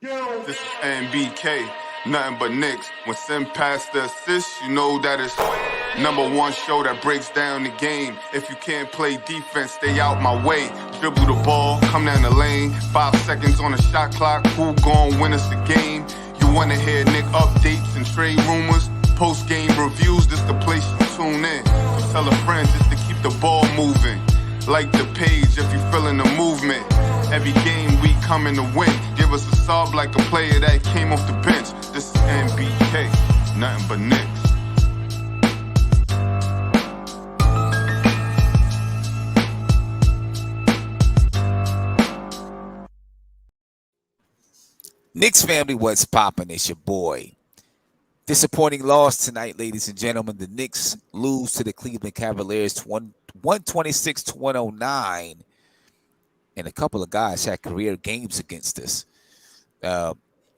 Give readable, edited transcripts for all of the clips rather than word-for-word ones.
This is NBK, nothing but Knicks. When Sim passed the assist, you know that it's number one show that breaks down the game. If you can't play defense, stay out my way. Dribble the ball, come down the lane. 5 seconds on the shot clock, who gon' win us the game? You wanna hear Nick updates and trade rumors? Post-game reviews, this the place you tune in. So tell a friend just to keep the ball moving. Like the page if you feeling the movement. Every game we coming to win. Give us a sob like a player that came off the bench. This is NBK, nothing but Knicks. Knicks family, what's poppin'? It's your boy. Disappointing loss tonight, ladies and gentlemen. The Knicks lose to the Cleveland Cavaliers 126 to 109. And a couple of guys had career games against us.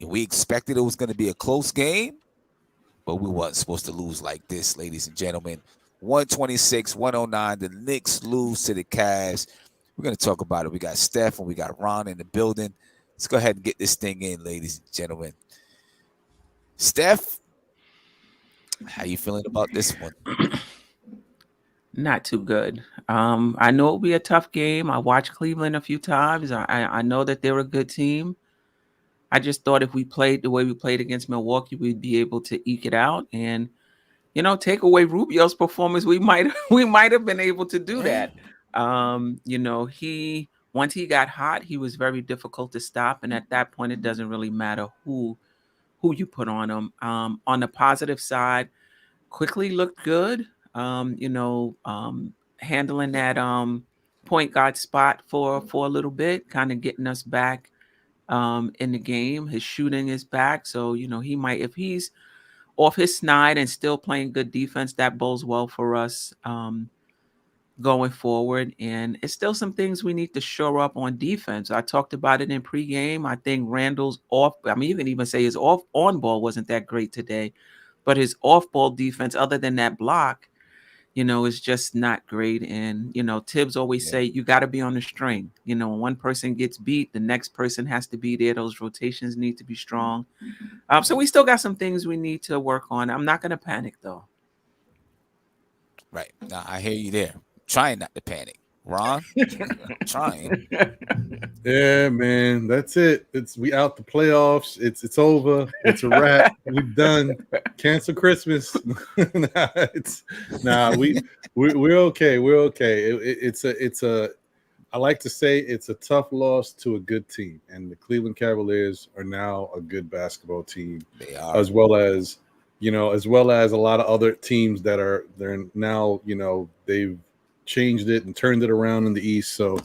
We expected it was going to be a close game, but we wasn't supposed to lose like this, ladies and gentlemen. 126-109. The Knicks lose to the Cavs. We're going to talk about it. We got Steph and we got Ron in the building. Let's go ahead and get this thing in, ladies and gentlemen. Steph, how you feeling about this one? Not too good. I know it'll be a tough game. I watched Cleveland a few times. I know that they're a good team. I just thought if we played the way we played against Milwaukee, we'd be able to eke it out. And, take away Rubio's performance, we might have been able to do that. Once he got hot, he was very difficult to stop. And at that point, it doesn't really matter who you put on him. On the positive side, quickly looked good. Handling that point guard spot for a little bit, kind of getting us back in the game. His shooting is back, so he might, if he's off his snide and still playing good defense, that bodes well for us going forward. And it's still some things we need to shore up on defense. I talked about it in pregame. I think Randall's you can even say his on ball wasn't that great today, but his off ball defense, other than that block, is just not great. And, Tibbs always say you got to be on the string. When one person gets beat, the next person has to be there. Those rotations need to be strong. So we still got some things we need to work on. I'm not going to panic, though. Right. Now, I hear you there. Trying not to panic. Ron, trying. Yeah, man, that's it. We out the playoffs. It's over. It's a wrap. We're done. Cancel Christmas. We're okay. We're okay. I like to say it's a tough loss to a good team, and the Cleveland Cavaliers are now a good basketball team. They are, as well as a lot of other teams they're now, they've changed it and turned it around in the East. So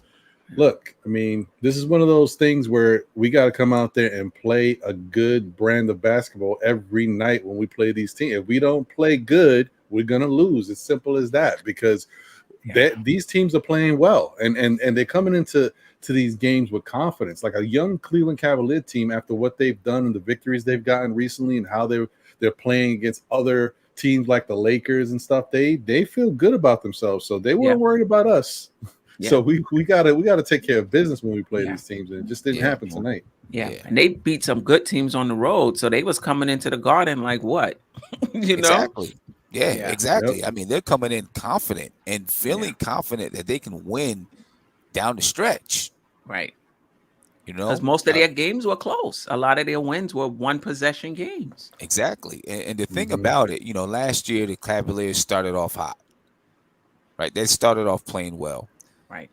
look, this is one of those things where we got to come out there and play a good brand of basketball every night when we play these teams. If we don't play good, we're going to lose. It's simple as that, because these teams are playing well, and they're coming into these games with confidence. Like a young Cleveland Cavalier team, after what they've done and the victories they've gotten recently and how they're playing against other teams like the Lakers and stuff, they feel good about themselves. So they weren't worried about us. Yeah. So we gotta take care of business when we play these teams, and it just didn't happen tonight. Yeah, and they beat some good teams on the road, so they was coming into the Garden like what, Exactly. Yeah, exactly. Yep. They're coming in confident and feeling confident that they can win down the stretch. Right. Because most of their games were close. A lot of their wins were one possession games. Exactly. And the thing about it, last year the Cavaliers started off hot. Right? They started off playing well. Right.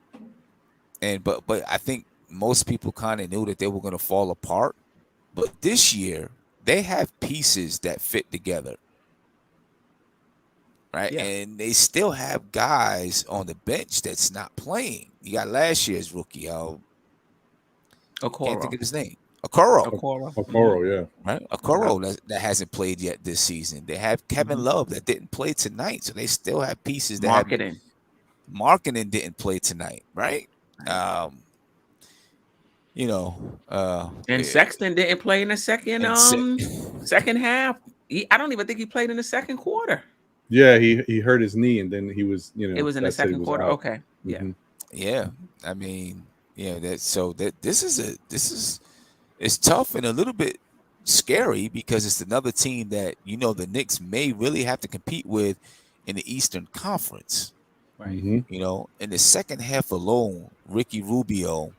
And but I think most people kind of knew that they were going to fall apart. But this year they have pieces that fit together. Right. Yeah. And they still have guys on the bench that's not playing. You got last year's rookie. Okoro. Can't think of his name. Okoro, yeah. Right? Okoro that hasn't played yet this season. They have Kevin Love that didn't play tonight. So they still have pieces that Marketing didn't play tonight, right? And Sexton didn't play in the second half. I don't even think he played in the second quarter. Yeah, he hurt his knee, and then he was, it was in the second quarter. Out. Okay. Yeah. Yeah. This is It's tough and a little bit scary because it's another team that the Knicks may really have to compete with in the Eastern Conference. Right. In the second half alone, Ricky Rubio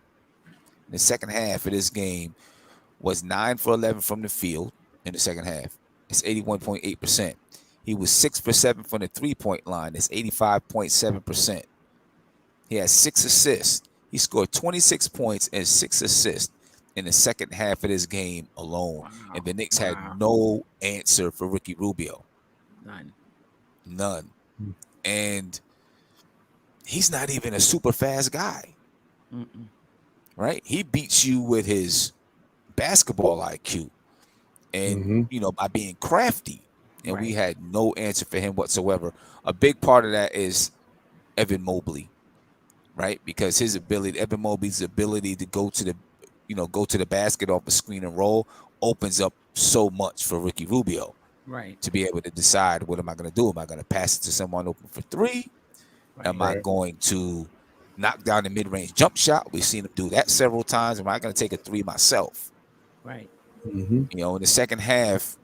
in the second half of this game was 9 for 11 from the field in the second half. It's 81.8%. He was 6 for 7 from the 3-point line. It's 85.7%. He has 6 assists. He scored 26 points and 6 assists in the second half of this game alone. Wow. And the Knicks had Wow. no answer for Ricky Rubio. None. And he's not even a super fast guy, Mm-mm. right? He beats you with his basketball IQ and, by being crafty. And we Right. had no answer for him whatsoever. A big part of that is Evan Mobley, right? Because Evan Mobley's ability to go to the basket off a screen and roll opens up so much for Ricky Rubio Right. to be able to decide, what am I going to do? Am I going to pass it to someone open for three? Am I Right. going to knock down the mid-range jump shot? We've seen him do that several times. Am I going to take a three myself? Right. In the second half,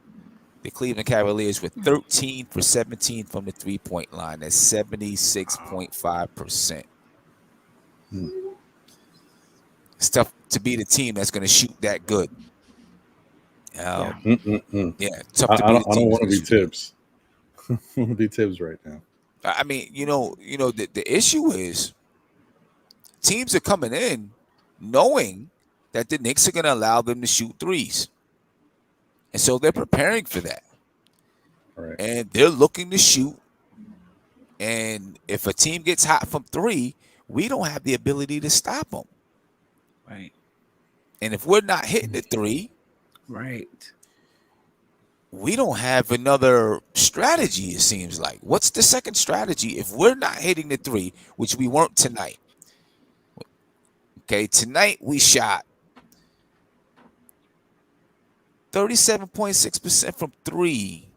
the Cleveland Cavaliers were 13 for 17 from the three-point line. That's 76.5%. It's tough to beat a team that's going to shoot that good. Yeah. Tough to beat a I team. don't want to be Tibbs. I want to be Tibbs right now. I mean, the issue is teams are coming in knowing that the Knicks are going to allow them to shoot threes. And so they're preparing for that. Right. And they're looking to shoot. And if a team gets hot from three, we don't have the ability to stop them. Right. And if we're not hitting the three, Right. we don't have another strategy, it seems like. What's the second strategy if we're not hitting the three, which we weren't tonight? Okay, tonight we shot 37.6% from three.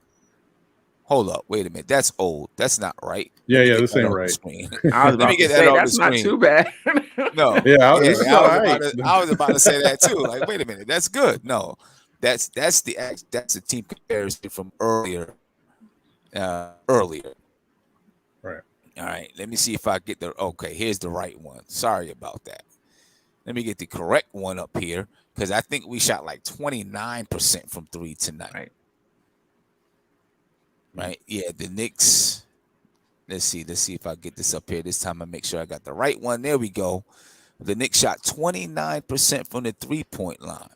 Hold up, wait a minute. That's old. That's not right. Yeah, this ain't right. I was about to say that's not too bad. No. This is all right. I was about to say that too. Like, wait a minute, that's good. No, that's the team comparison from earlier. Right. All right. Let me see if I get okay, here's the right one. Sorry about that. Let me get the correct one up here because I think we shot like 29% from three tonight. Right. Yeah, the Knicks. Let's see if I get this up here. This time I make sure I got the right one. There we go. The Knicks shot 29% from the 3-point line.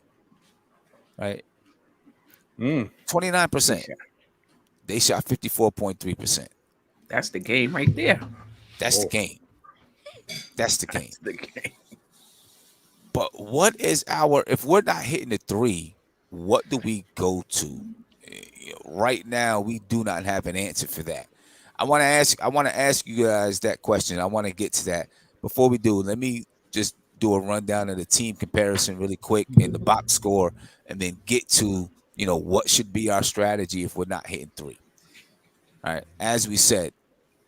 Right. 29%. They shot 54.3%. That's the game right there. That's the game. That's the game. That's the game. But what is if we're not hitting the three, what do we go to? Right now, we do not have an answer for that. I want to ask you guys that question. I want to get to that. Before we do, let me just do a rundown of the team comparison really quick in the box score, and then get to what should be our strategy if we're not hitting three. All right, as we said,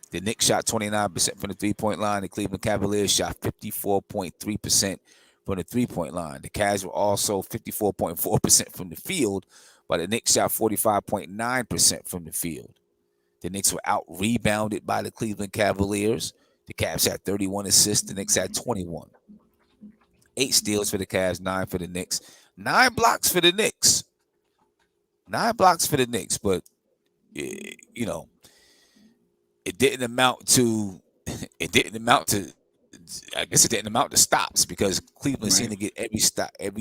the Knicks shot 29% from the 3-point line. The Cleveland Cavaliers shot 54.3% from the 3-point line. The Cavs were also 54.4% from the field, but the Knicks shot 45.9% from the field. The Knicks were out-rebounded by the Cleveland Cavaliers. The Cavs had 31 assists. The Knicks had 21. 8 steals for the Cavs, 9 for the Knicks. 9 blocks for the Knicks. 9 blocks for the Knicks, but, it didn't amount to I guess it didn't amount to stops because Cleveland seemed to get every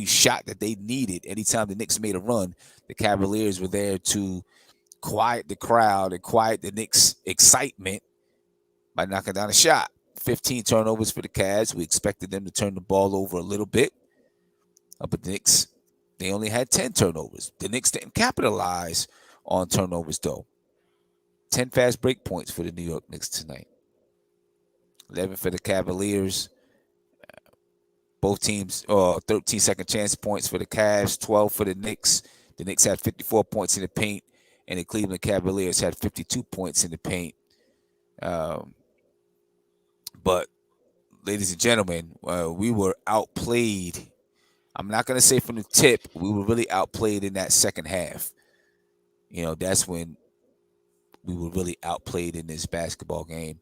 shot that they needed. Anytime the Knicks made a run, the Cavaliers were there to quiet the crowd and quiet the Knicks' excitement by knocking down a shot. 15 turnovers for the Cavs. We expected them to turn the ball over a little bit. But the Knicks, they only had 10 turnovers. The Knicks didn't capitalize on turnovers, though. 10 fast break points for the New York Knicks tonight. 11 for the Cavaliers. Both teams, 13 second chance points for the Cavs, 12 for the Knicks. The Knicks had 54 points in the paint, and the Cleveland Cavaliers had 52 points in the paint. But, ladies and gentlemen, we were outplayed I'm not gonna say from the tip, we were really outplayed in that second half. That's when we were really outplayed in this basketball game.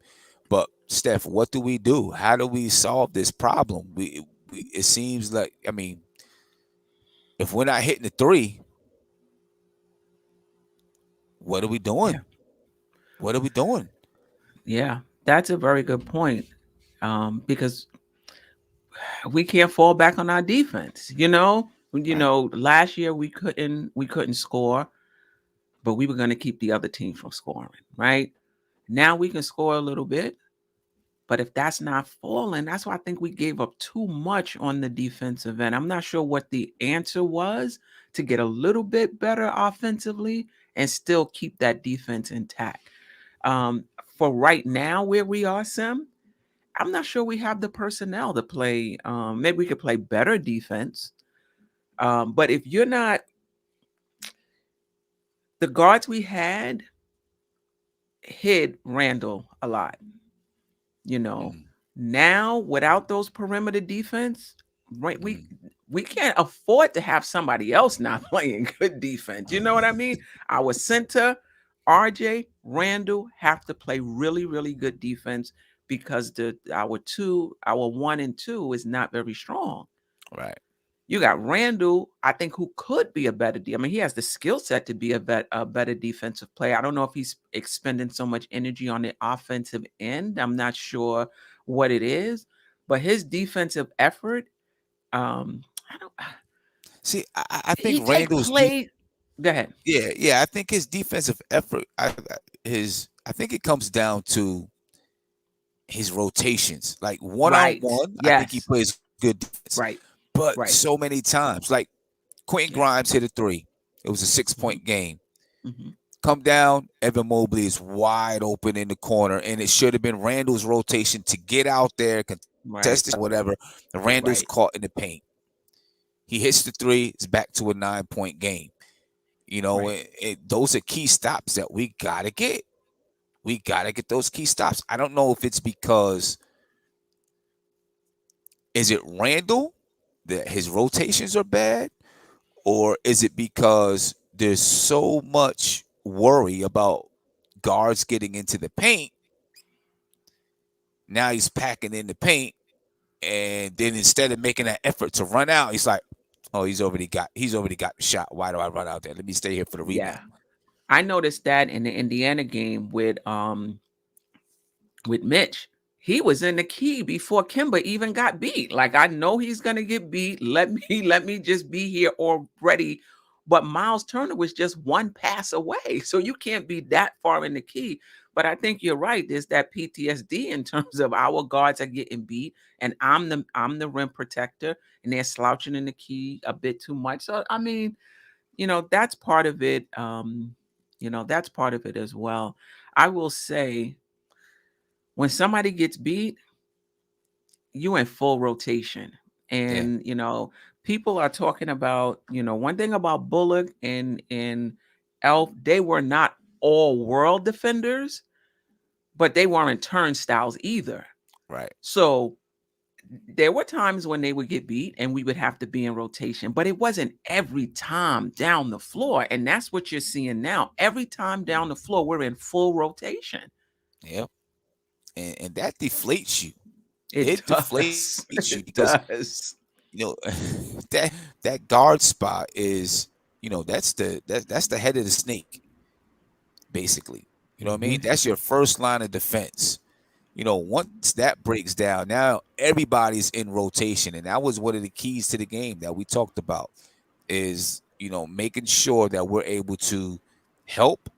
But Steph, what do we do? How do we solve this problem? It seems like, I mean, if we're not hitting the three, what are we Yeah. doing? What are we doing? Yeah. That's a very good point. Because we can't fall back on our defense. Right. Last year we couldn't score, but we were going to keep the other team from scoring, right? Now we can score a little bit, but if that's not falling, that's why I think we gave up too much on the defensive end. I'm not sure what the answer was to get a little bit better offensively and still keep that defense intact. For right now, where we are, Sim, I'm not sure we have the personnel to play. Maybe we could play better defense. But if you're not, the guards we had hid Randall a lot. You know, Mm, now without those perimeter defense, right? We mm, we can't afford to have somebody else not playing good defense. You know what I mean? Our center, RJ, Randall have to play really, really good defense because our 1 and 2 is not very strong. right. You got Randall, I think, who could be a better I mean, he has the skill set to be a better defensive player. I don't know if he's expending so much energy on the offensive end. I'm not sure what it is, but his defensive effort, I don't. See, I think He take Randall's play. Go ahead. yeah. I think his defensive effort, I think it comes down to his rotations. Like one on Right. one, I think he Yes. plays good defense. Right. But Right. so many times, like Quentin Yeah. Grimes hit a three. It was a six Hmm. point game. Hmm. Come down, Evan Mobley is wide open in the corner, and it should have been Randall's rotation to get out there, Right. contest it, whatever. And Randall's Right. caught in the paint. He hits the three, it's back to a 9 point game. Right. Those are key stops that we gotta get. We gotta get those key stops. I don't know if it's because is it Randall that his rotations are bad, or is it because there's so much worry about guards getting into the paint? Now he's packing in the paint, and then instead of making that effort to run out, he's like, "Oh, he's already got the shot. Why do I run out there? Let me stay here for the rebound." Yeah. I noticed that in the Indiana game with Mitch, he was in the key before Kimba even got beat. Like, I know he's gonna get beat. Let me let me just be here already. But Miles Turner was just one pass away, so you can't be that far in the key. But I think you're right. There's that PTSD in terms of our guards are getting beat, and I'm the rim protector, and they're slouching in the key a bit too much. So I mean, that's part of it. That's part of it as well. I will say when somebody gets beat, you in full rotation. Yeah, And people are talking about, one thing about Bullock and Elf, they were not all world defenders, but they weren't turnstiles either. right. So there were times when they would get beat and we would have to be in rotation, but it wasn't every time down the floor. And that's what you're seeing now. Every time down the floor, we're in full rotation. Yep. And that deflates you. It It deflates does. you It because does. you know that that guard spot is that's the head of the snake, basically. You know what I mean? Mhm. That's your first line of defense. Once that breaks down, now everybody's in rotation, and that was one of the keys to the game that we talked about is making sure that we're able to help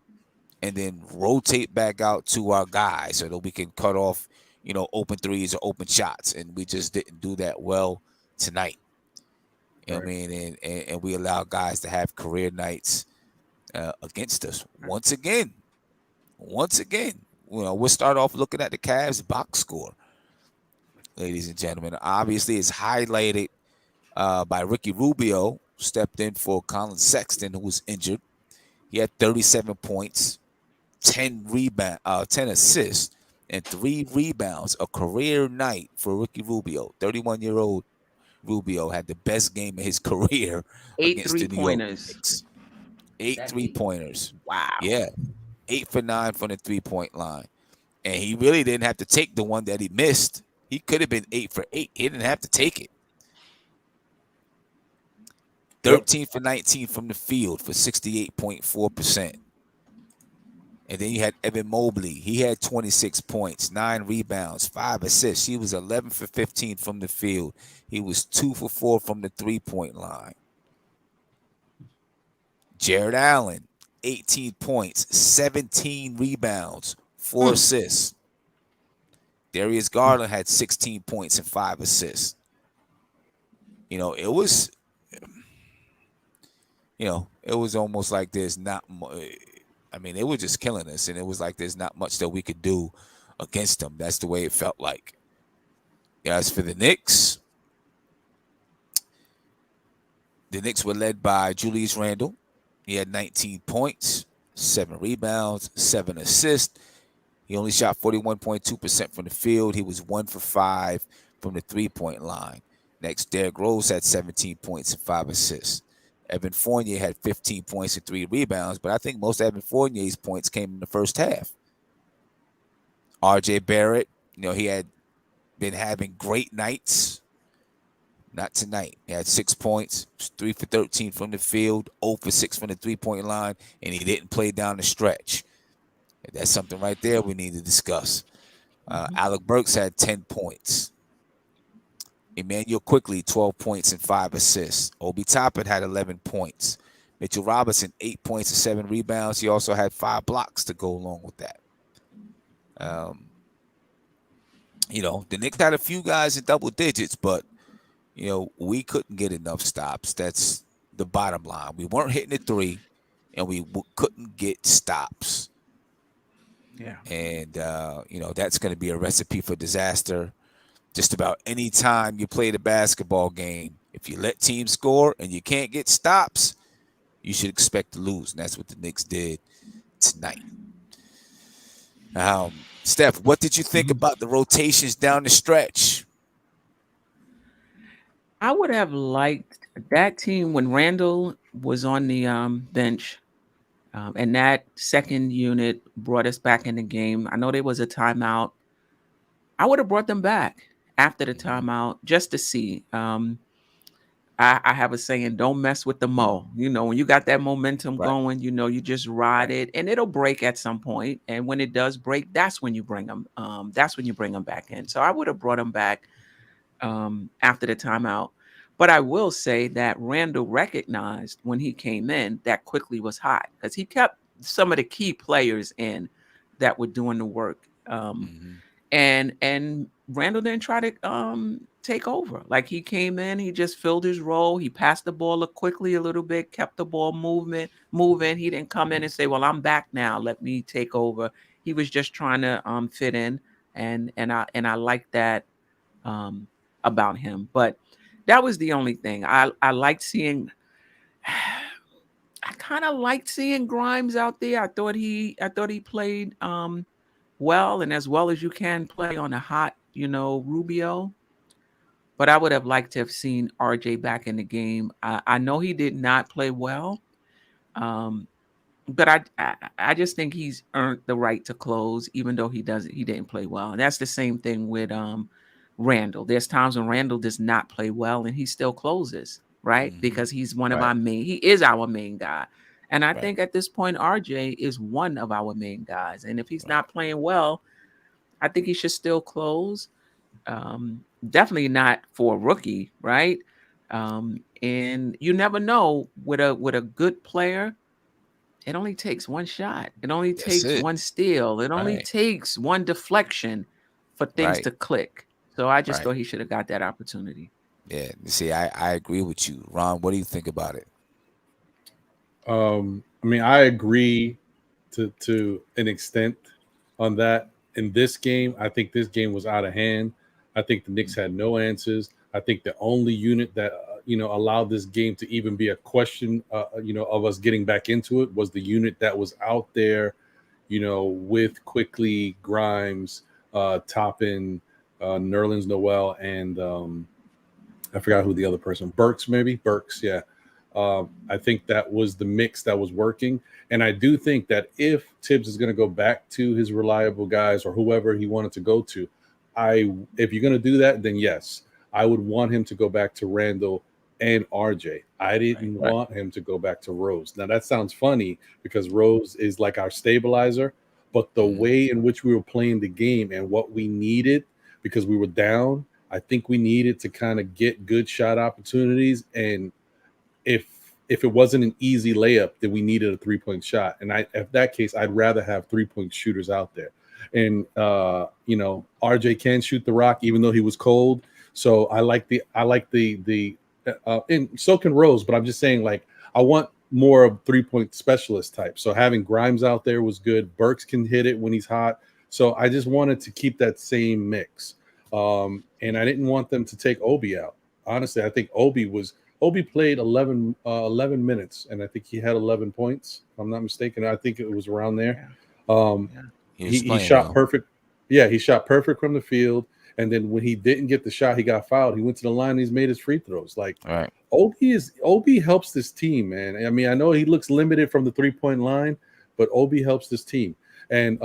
and then rotate back out to our guys so that we can cut off open threes or open shots, and we just didn't do that well tonight. You know what I Right. mean? And we allow guys to have career nights against us Right. once again. Once again, we'll start off looking at the Cavs box score, ladies and gentlemen. Obviously, it's highlighted by Ricky Rubio, stepped in for Colin Sexton, who was injured. He had 37 points, 10 assists, and 3 rebounds. A career night for Ricky Rubio, 31-year-old Rubio had the best game of his career 8 against the New York 3-pointers. Knicks. 8 That 3-pointers. Wow. Yeah. 8 for 9 from the 3-point line. And he really didn't have to take the one that he missed. He could have been 8 for 8. He didn't have to take it. 13 for 19 from the field for 68.4%. And then you had Evan Mobley. He had 26 points, 9 rebounds, 5 assists. He was 11 for 15 from the field. He was 2 for 4 from the 3-point line. Jared Allen, 18 points, 17 rebounds, 4 assists. Darius Garland had 16 points and 5 assists. It was almost like there's not they were just killing us, and it was like there's not much that we could do against them. That's the way it felt like. As for the Knicks were led by Julius Randle. He had 19 points, 7 rebounds, 7 assists. He only shot 41.2% from the field. He was 1 for 5 from the 3-point line. Next, Derrick Rose had 17 points and 5 assists. Evan Fournier had 15 points and 3 rebounds, but I think most of Evan Fournier's points came in the first half. RJ Barrett, he had been having great nights. Not tonight. He had 6 points, 3 for 13 from the field, 0 for 6 from the 3-point line, and he didn't play down the stretch. That's something right there we need to discuss. Alec Burks had 10 points. Emmanuel Quickly, 12 points and 5 assists. Obi Toppin had 11 points. Mitchell Robinson, 8 points and 7 rebounds. He also had 5 blocks to go along with that. The Knicks had a few guys in double digits, but, we couldn't get enough stops. That's the bottom line. We weren't hitting the 3, and we couldn't get stops. Yeah. And, that's going to be a recipe for disaster. Just about any time you play the basketball game, if you let teams score and you can't get stops, you should expect to lose. And that's what the Knicks did tonight. Steph, what did you think about the rotations down the stretch? I would have liked that team when Randall was on the bench, and that second unit brought us back in the game. I know there was a timeout. I would have brought them back after the timeout just to see. I have a saying, don't mess with the mo. When you got that momentum going, you just ride it, and it'll break at some point. And when it does break, that's when you bring them. That's when you bring them back in. So I would have brought them back after the timeout. But I will say that Randall recognized when he came in that Quickly was hot because he kept some of the key players in that were doing the work. And Randall didn't try to take over. Like, he came in, he just filled his role. He passed the ball quickly a little bit, kept the ball moving. He didn't come in and say, well, I'm back now, let me take over. He was just trying to fit in, and I like that about him. But that was the only thing. I liked seeing I kind of liked seeing Grimes out there. I thought he played well, and as well as you can play on a hot, Rubio. But I would have liked to have seen RJ back in the game. I know he did not play well, but I just think he's earned the right to close, even though he didn't play well. And that's the same thing with Randall. There's times when Randall does not play well, and he still closes, right? Because he's one of our main. He is our main guy. And I think at this point, RJ is one of our main guys. And if he's not playing well, I think he should still close. Definitely not for a rookie, right? And you never know with a good player. It only takes one shot. It only takes one steal. It only takes one deflection for things to click. So I just thought he should have got that opportunity. Yeah, see, I agree with you, Ron. What do you think about it? I agree to an extent on that. In this game, I think this game was out of hand. I think the Knicks had no answers. I think the only unit that allowed this game to even be a question, of us getting back into it was the unit that was out there, with Quickly, Grimes, Toppin, Nerlens Noel, and I forgot who the other person, Burks, maybe Burks. Yeah. I think that was the mix that was working. And I do think that if Tibbs is going to go back to his reliable guys or whoever he wanted to go to, if you're going to do that, then yes, I would want him to go back to Randall and RJ. I didn't Right. want him to go back to Rose. Now that sounds funny because Rose is like our stabilizer, but the way in which we were playing the game and what we needed because we were down, I think we needed to kind of get good shot opportunities. And if it wasn't an easy layup, then we needed a 3-point shot. And if that case, I'd rather have 3-point shooters out there. And RJ can shoot the rock even though he was cold. So I like the and so can Rose, but I'm just saying, like, I want more of 3-point specialist type. So having Grimes out there was good. Burks can hit it when he's hot. So I just wanted to keep that same mix. And I didn't want them to take Obi out. Honestly, I think Obi played 11 minutes, and I think he had 11 points. If I'm not mistaken. I think it was around there. He shot perfect. Yeah, he shot perfect from the field. And then when he didn't get the shot, he got fouled. He went to the line and he's made his free throws. Like, right. Obi helps this team, man. I mean, I know he looks limited from the 3-point line, but Obi helps this team. And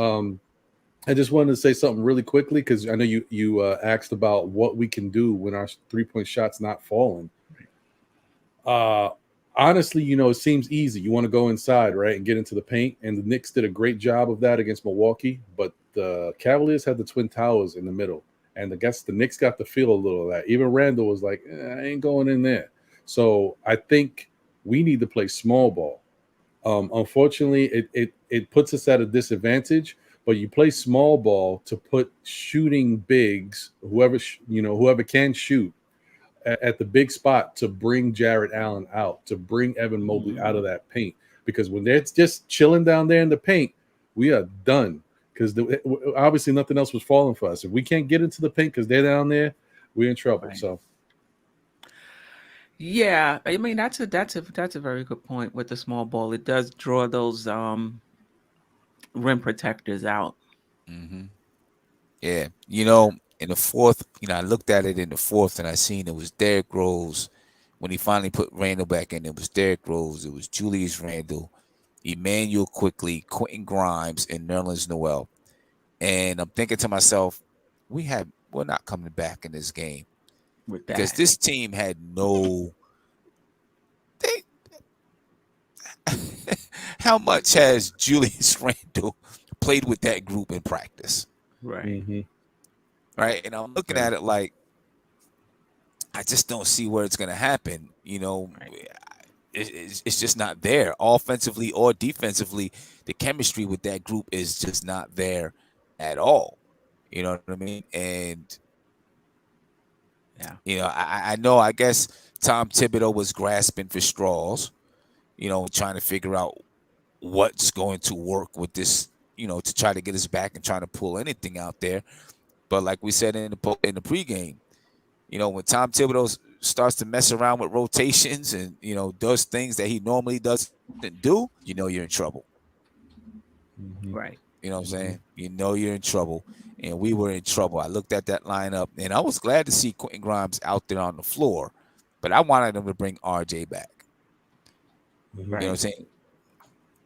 I just wanted to say something really quickly because I know you asked about what we can do when our 3-point shot's not falling. Honestly, it seems easy. You want to go inside, right, and get into the paint. And the Knicks did a great job of that against Milwaukee. But the Cavaliers had the Twin Towers in the middle. And I guess the Knicks got to feel a little of that. Even Randall was like, I ain't going in there. So I think we need to play small ball. Unfortunately, it puts us at a disadvantage. But you play small ball to put shooting bigs, whoever can shoot, at the big spot to bring Jarrett Allen out, to bring Evan Mobley out of that paint. Because when they're just chilling down there in the paint, we are done. Because obviously nothing else was falling for us. If we can't get into the paint because they're down there, we're in trouble. Right. So, yeah, I mean that's a very good point with the small ball. It does draw those rim protectors out. Mm-hmm. Yeah, in the fourth, I looked at it in the fourth and I seen it was Derrick Rose. When he finally put Randall back in, it was Derrick Rose. It was Julius Randle, Emmanuel Quickly, Quentin Grimes, and Nerlens Noel. And I'm thinking to myself, we're not coming back in this game With because that, this team had how much has Julius Randle played with that group in practice? right? Right. And I'm looking at it like, I just don't see where it's going to happen. It's just not there. Offensively or defensively, the chemistry with that group is just not there at all. You know what I mean? And, Yeah. I know, I guess Tom Thibodeau was grasping for straws, trying to figure out what's going to work with this, to try to get us back and trying to pull anything out there. But like we said in the pregame, when Tom Thibodeau starts to mess around with rotations and, does things that he normally doesn't do, you're in trouble. Right. You know what I'm saying? You're in trouble. And we were in trouble. I looked at that lineup and I was glad to see Quentin Grimes out there on the floor, but I wanted them to bring RJ back. Right. You know what I'm saying?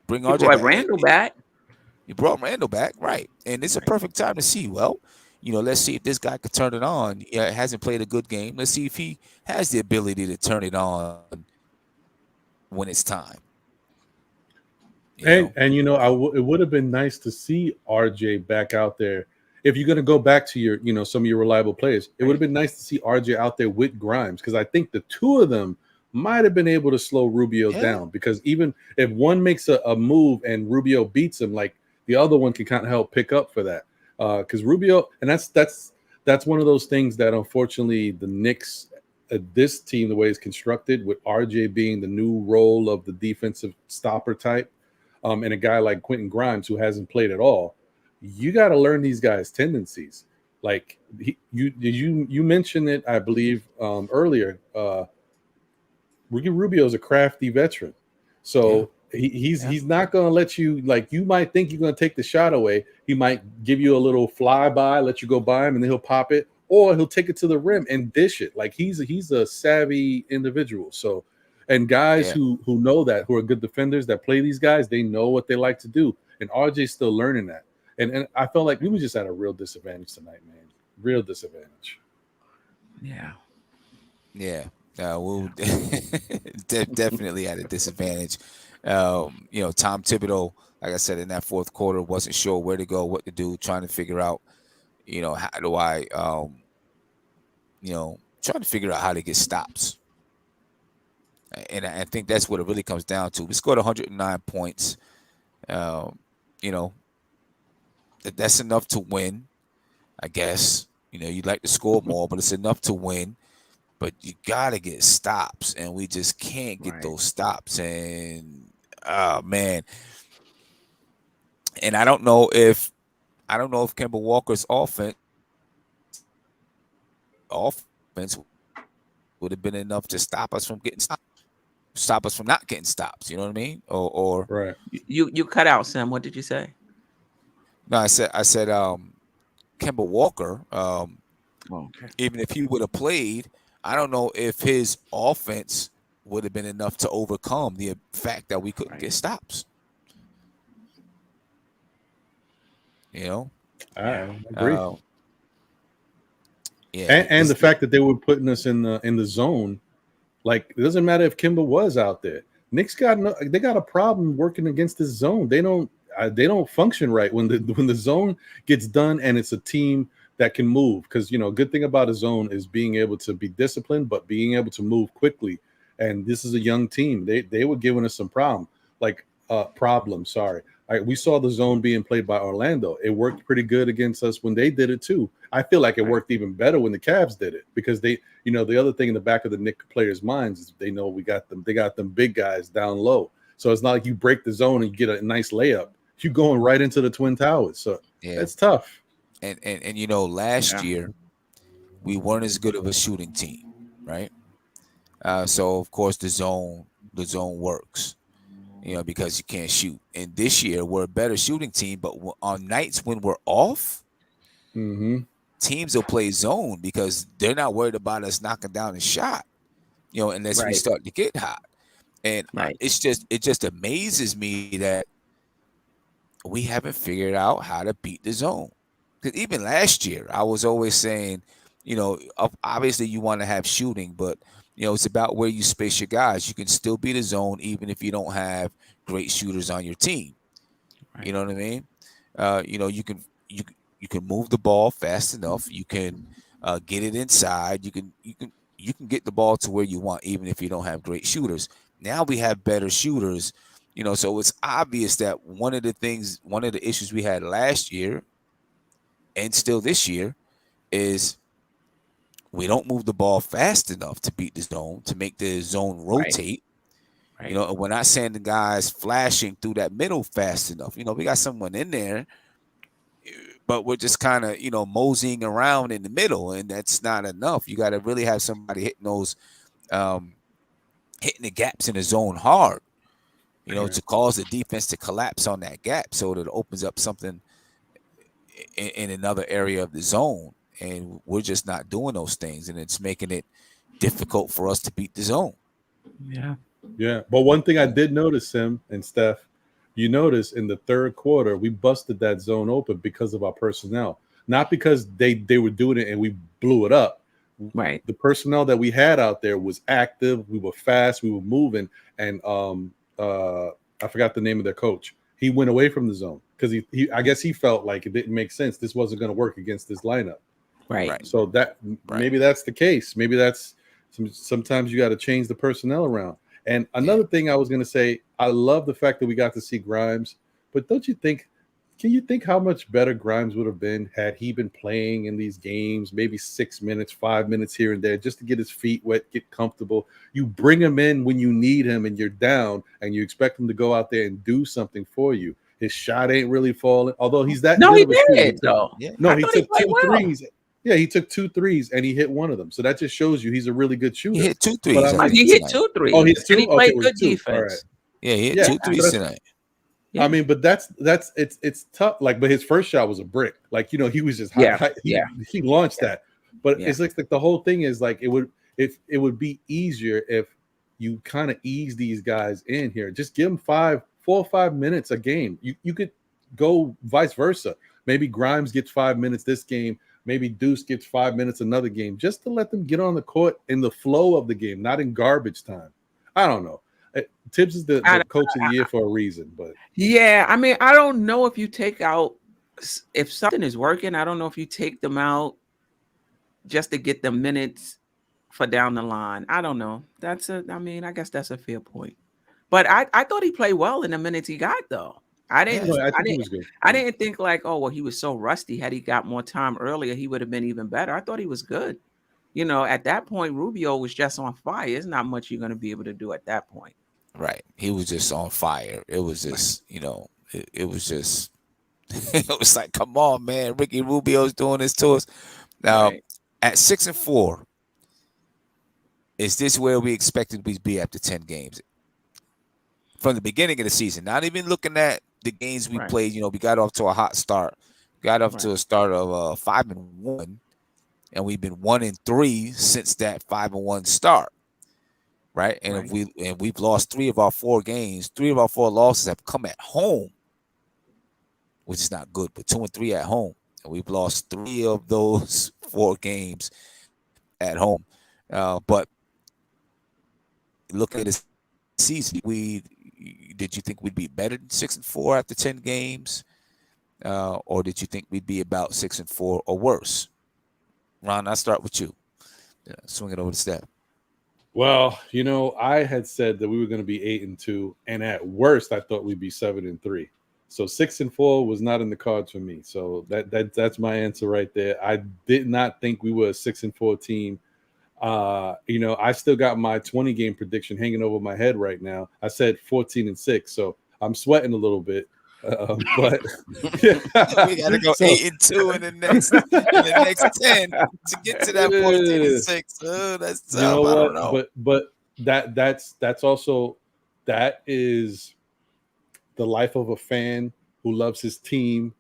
Bring He RJ brought back. Randall back. You brought Randall back, right? And it's a perfect time to see. Well, let's see if this guy could turn it on. Yeah, hasn't played a good game. Let's see if he has the ability to turn it on when it's time. And it would have been nice to see RJ back out there. If you're going to go back to your, some of your reliable players, it would have been nice to see RJ out there with Grimes because I think the two of them might have been able to slow Rubio down because even if one makes a move and Rubio beats him, like the other one can kind of help pick up for that. Because Rubio, and that's one of those things that unfortunately the Knicks, this team, the way it's constructed, with RJ being the new role of the defensive stopper type, and a guy like Quentin Grimes who hasn't played at all, you got to learn these guys' tendencies. Like you mentioned it, I believe, earlier. Ricky Rubio is a crafty veteran, so he's not going to let you, like, you might think you're going to take the shot away. He might give you a little flyby, let you go by him, and then he'll pop it, or he'll take it to the rim and dish it. Like he's a savvy individual. So, and guys Yeah. who know that, who are good defenders that play these guys, they know what they like to do. And RJ's still learning that. And I felt like we were just at a real disadvantage tonight, man. Real disadvantage. Yeah. Yeah. We'll definitely at a disadvantage. Tom Thibodeau, like I said, in that fourth quarter, wasn't sure where to go, what to do, trying to figure out, how do I, trying to figure out how to get stops. And I think that's what it really comes down to. We scored 109 points. That's enough to win, I guess. You'd like to score more, but it's enough to win. But you got to get stops, and we just can't get those stops. And, oh, man. And I don't know if Kemba Walker's offense would have been enough to stop us from getting stops. Stop us from not getting stops, you know what I mean? Or right. You cut out, Sam. What did you say? No, I said Kemba Walker, Okay. even if he would have played, I don't know if his offense would have been enough to overcome the fact that we couldn't get stops. I agree. Yeah, and the fact that they were putting us in the zone, like it doesn't matter if Kimba was out there. Knicks got a problem working against this zone. They don't function right when the zone gets done and it's a team that can move. Because good thing about a zone is being able to be disciplined, but being able to move quickly. And this is a young team. They were giving us some problems. Sorry. We saw the zone being played by Orlando. It worked pretty good against us when they did it too. I feel like it worked even better when the Cavs did it because the other thing in the back of the Knicks players' minds is they know they got them big guys down low. So it's not like you break the zone and you get a nice layup. You're going right into the Twin Towers. So it's tough. And last year we weren't as good of a shooting team, right? So of course the zone works. Because you can't shoot. And this year, we're a better shooting team, but on nights when we're off, teams will play zone because they're not worried about us knocking down a shot, unless we start to get hot. And it just amazes me that we haven't figured out how to beat the zone. Because even last year, I was always saying, obviously you want to have shooting, but it's about where you space your guys. You can still beat a zone even if you don't have great shooters on your team. Right. You know what I mean? You can move the ball fast enough. You can get it inside. You can get the ball to where you want even if you don't have great shooters. Now we have better shooters. So it's obvious that one of the issues we had last year and still this year is we don't move the ball fast enough to beat the zone, to make the zone rotate. Right. We're not saying the guys flashing through that middle fast enough. We got someone in there, but we're just kind of, moseying around in the middle, and that's not enough. You got to really have somebody hitting those, hitting the gaps in the zone hard, to cause the defense to collapse on that gap so that it opens up something in another area of the zone. And we're just not doing those things, and it's making it difficult for us to beat the zone. Yeah. Yeah. But one thing I did notice, Sim and Steph, you notice in the third quarter, we busted that zone open because of our personnel, not because they were doing it and we blew it up. Right. The personnel that we had out there was active. We were fast. We were moving. And I forgot the name of their coach. He went away from the zone because I guess he felt like it didn't make sense. This wasn't going to work against this lineup. Right. So maybe that's the case. Maybe that's sometimes you got to change the personnel around. And another thing I was going to say, I love the fact that we got to see Grimes, but can you think how much better Grimes would have been had he been playing in these games, maybe 6 minutes, 5 minutes here and there, just to get his feet wet, get comfortable. You bring him in when you need him and you're down and you expect him to go out there and do something for you. His shot ain't really falling, although he's that. No, he did though. Yeah. No, he took 2 threes. Yeah, he took 2 threes and he hit one of them. So that just shows you he's a really good shooter. He hit 2 threes. He hit 2 threes. Oh, he hit 2? And he played Okay, good 2. defense. Right. Yeah, he hit 2 threes tonight. Yeah. I mean, but it's tough. Like, but his first shot was a brick. Like, he was just he launched that. But Yeah. it's like the whole thing is like it would be easier if you kind of ease these guys in here. Just give them 4 or 5 minutes a game. You could go vice versa. Maybe Grimes gets 5 minutes this game. Maybe Deuce gets 5 minutes another game, just to let them get on the court in the flow of the game, not in garbage time. I don't know. Tibbs is the coach of the year for a reason, but yeah, I mean, I don't know if you take out if something is working. I don't know if you take them out just to get the minutes for down the line. I don't know. I mean, I guess that's a fair point. But I thought he played well in the minutes he got though. I didn't Yeah, no, I I think he didn't was good. I didn't think like, oh well, he was so rusty. Had he got more time earlier, he would have been even better. I thought he was good. At that point, Rubio was just on fire. There's not much you're gonna be able to do at that point. right. He was just on fire. It was just, it was just, it was like, come on, man. Ricky Rubio's doing this to us. Now, Right. at 6-4, is this where we expected we to be after 10 games? From the beginning of the season, not even looking at the games we Right. played, we got off to a hot start. Got off Right. to a start of 5-1, and we've been 1-3 since that 5-1 start. Right. And Right. we've lost 3 of our 4 games. 3 of our 4 losses have come at home, which is not good, but 2 and 3 at home. And we've lost 3 of those 4 games at home. But look at this season. Did you think we'd be better than 6-4 after 10 games? Or did you think we'd be about 6-4 or worse? Ron, I'll start with you. Swing it over to Steph. Well, I had said that we were going to be 8-2, and at worst, I thought we'd be 7-3. So 6-4 was not in the cards for me. So that's my answer right there. I did not think we were a 6-4 team. I still got my 20 game prediction hanging over my head right now. I said 14-6, so I'm sweating a little bit. But we gotta go 8-2 in the next 10 to get to that 14-6. Oh, that's tough. You know what? I don't know. But that's also that is the life of a fan who loves his team,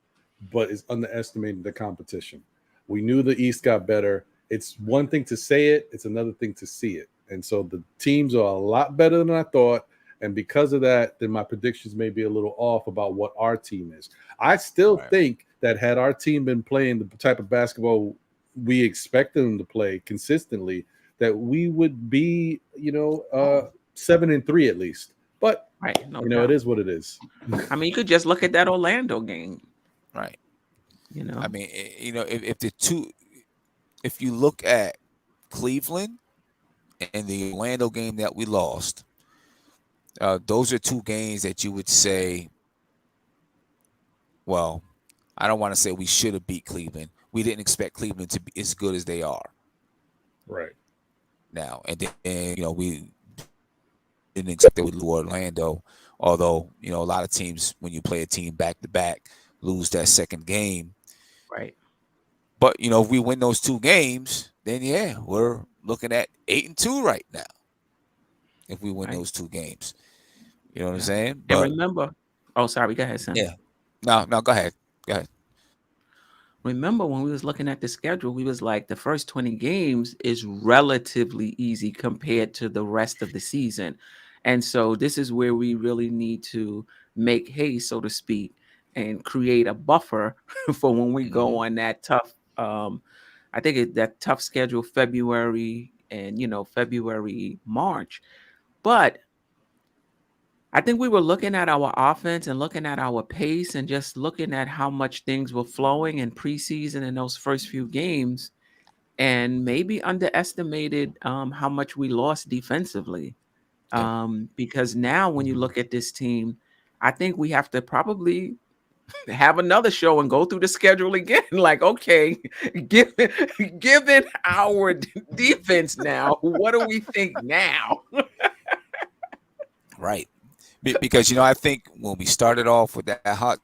but is underestimating the competition. We knew the East got better. It's one thing to say it, it's another thing to see it. And so the teams are a lot better than I thought. And because of that, then my predictions may be a little off about what our team is. I still think that had our team been playing the type of basketball we expected them to play consistently, that we would be, 7-3 at least. But No it is what it is. I mean, you could just look at that Orlando game. Right. I mean, if you look at Cleveland and the Orlando game that we lost, those are 2 games that you would say, well, I don't want to say we should have beat Cleveland. We didn't expect Cleveland to be as good as they are. Right. Now, and then, we didn't expect that we lose Orlando, although, a lot of teams, when you play a team back-to-back, lose that second game. Right. But, if we win those 2 games, then, we're looking at 8-2 right now. If we win those 2 games. You know what I'm saying? But remember, sorry, go ahead, son. Yeah. No, go ahead. Go ahead. Remember when we was looking at the schedule, we was like the first 20 games is relatively easy compared to the rest of the season. And so this is where we really need to make hay, so to speak, and create a buffer for when we go on that tough I think that tough schedule February and February, March. But I think we were looking at our offense and looking at our pace and just looking at how much things were flowing in preseason in those first few games, and maybe underestimated how much we lost defensively. Because now when you look at this team, I think we have to probably have another show and go through the schedule again. Like, okay, given our defense now, what do we think now? Right. Because, I think when we started off with that hot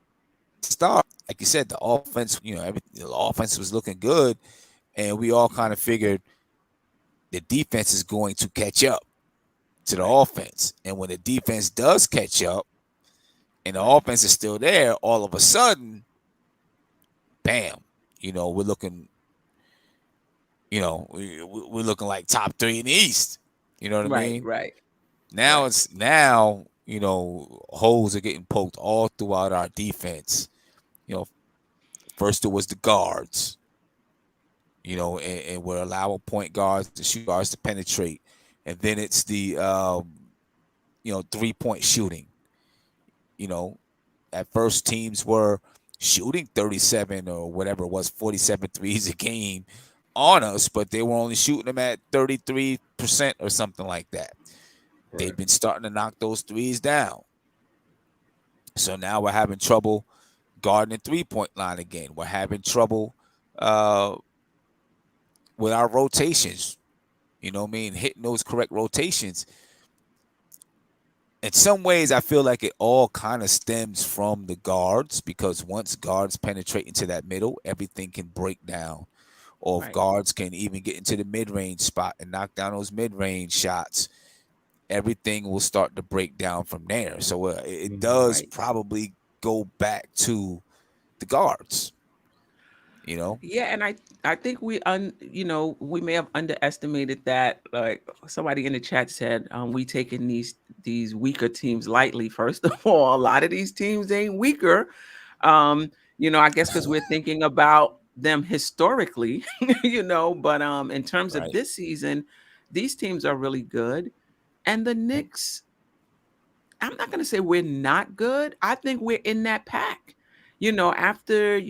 start, like you said, the offense, the offense was looking good, and we all kind of figured the defense is going to catch up to the offense. And when the defense does catch up and the offense is still there, all of a sudden, bam, we're looking we're looking like top 3 in the East. You know what I Right, mean? right, Now right, it's holes are getting poked all throughout our defense. You know, first it was the guards, and we're allowing point guards and shoot guards to penetrate. And then it's the 3-point shooting. You know, at first teams were shooting 37 or whatever it was, 47 threes a game on us, but they were only shooting them at 33% or something like that. They've Right. been starting to knock those threes down. So now we're having trouble guarding the 3-point line again. We're having trouble uh, with our rotations. You know what I mean? Hitting those correct rotations. In some ways, I feel like it all kind of stems from the guards, because once guards penetrate into that middle, everything can break down. Or if right. guards can even get into the mid-range spot and knock down those mid-range shots, everything will start to break down from there. So it Mhm. does Right. probably go back to the guards, you know? Yeah, and I think we may have underestimated that. Like somebody in the chat said, we taking these weaker teams lightly. First of all, a lot of these teams ain't weaker. I guess because we're thinking about them historically, but in terms of Right, this season, these teams are really good. And the Knicks, I'm not gonna say we're not good. I think we're in that pack. After,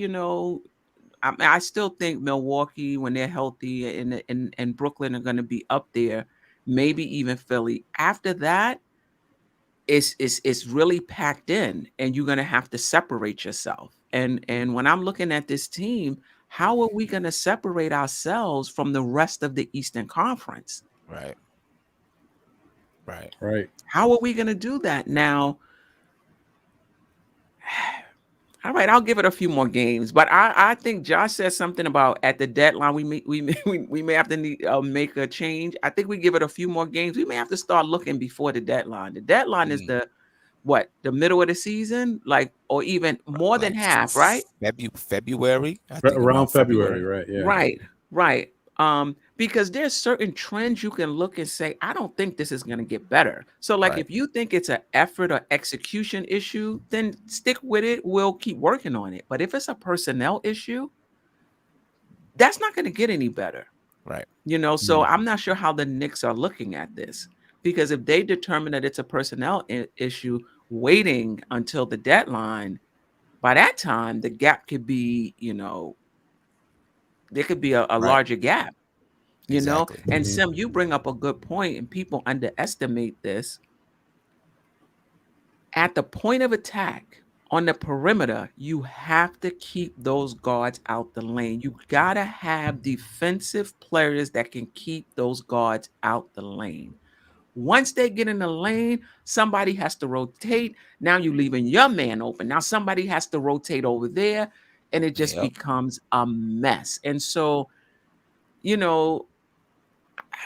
I still think Milwaukee, when they're healthy, and Brooklyn are going to be up there, maybe even Philly. After that, it's really packed in, and you're going to have to separate yourself. And when I'm looking at this team, how are we going to separate ourselves from the rest of the Eastern Conference? right, right. Right. How are we going to do that now? All right, I'll give it a few more games, but I think Josh said something about at the deadline we may have to make a change. I think we give it a few more games. We may have to start looking before the deadline. The deadline is Mm, the middle of the season, like, or even more than like half, right? February, I think Around around February, February. right? Yeah. Right, right. Because there's certain trends you can look and say, I don't think this is going to get better. So, like, Right, if you think it's an effort or execution issue, then stick with it. We'll keep working on it. But if it's a personnel issue, that's not going to get any better. right. So Mhm. I'm not sure how the Knicks are looking at this, because if they determine that it's a personnel issue, waiting until the deadline, by that time the gap could be, there could be a Right. larger gap. Exactly. And Mhm. Sim, you bring up a good point, and people underestimate this. At the point of attack on the perimeter, you have to keep those guards out the lane. You gotta have defensive players that can keep those guards out the lane. Once they get in the lane, somebody has to rotate. Now you're leaving your man open. Now somebody has to rotate over there, and it just Yep. becomes a mess. And so, you know,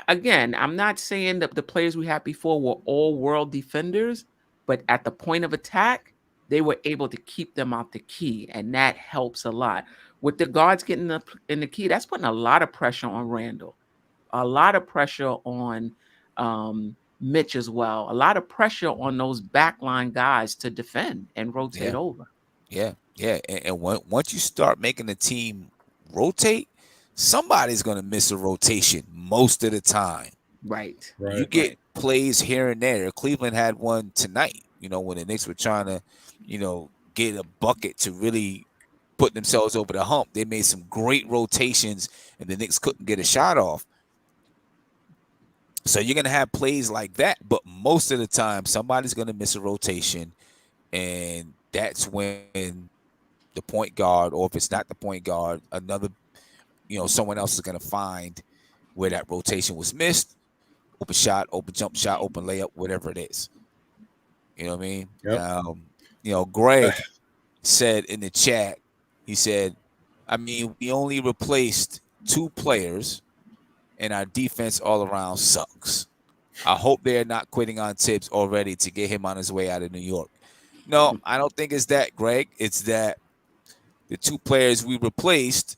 again, I'm not saying that the players we had before were all world defenders, but at the point of attack, they were able to keep them out the key, and that helps a lot. With the guards getting up in the key, that's putting a lot of pressure on Randall, a lot of pressure on Mitch as well, a lot of pressure on those backline guys to defend and rotate Yeah. over. Yeah. Yeah. And once you start making the team rotate, somebody's going to miss a rotation most of the time. Right, You Right. get right, plays here and there. Cleveland had one tonight, when the Knicks were trying to, get a bucket to really put themselves over the hump. They made some great rotations, and the Knicks couldn't get a shot off. So you're gonna have plays like that, but most of the time somebody's gonna miss a rotation, and that's when the point guard, or if it's not the point guard, someone else is gonna find where that rotation was missed. Open shot, open jump shot, open layup, whatever it is. You know what I mean? Yep. Greg said in the chat, he said, I mean, we only replaced 2 players, and our defense all around sucks. I hope they're not quitting on Tibbs already to get him on his way out of New York. No, I don't think it's that, Greg. It's that the 2 players we replaced